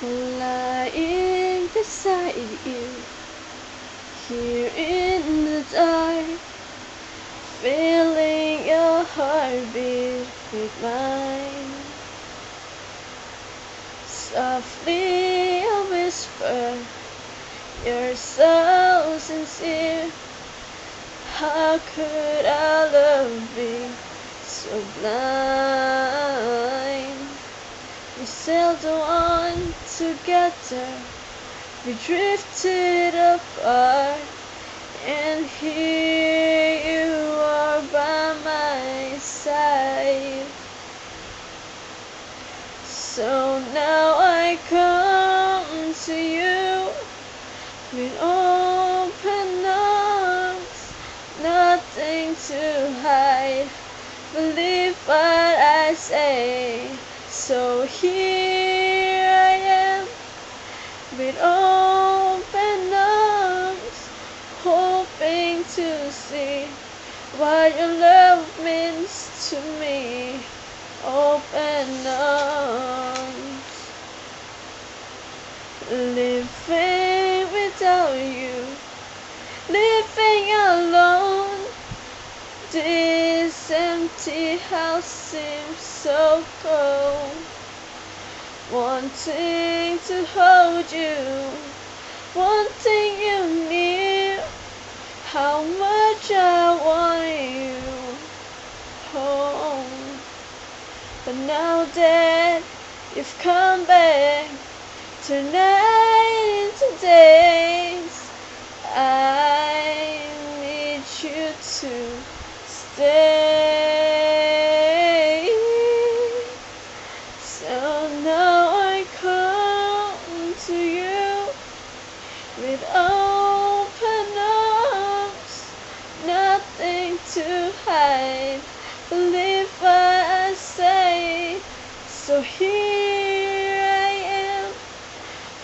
lying beside you, here in the dark, feeling your heartbeat with mine. Softly I whisper, you're so sincere. How could our love be so blind? We sailed on together, we drifted apart, and here you are by my side. So now I come to you with open arms, nothing to hide. Believe what I say. So here I am with open arms, hoping to see what your love means to me. Open arms. Living without you, living alone. This empty house seems so cold. Wanting to hold you, wanting you near. How much I want you home. But now that you've come back, tonight into days, I need you to stay. So now I come to you with open arms, nothing to hide. Believe what I say. So here I am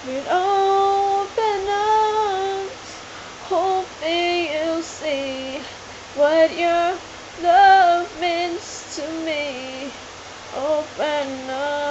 with open arms, hoping you'll see what your love means to me. Open arms.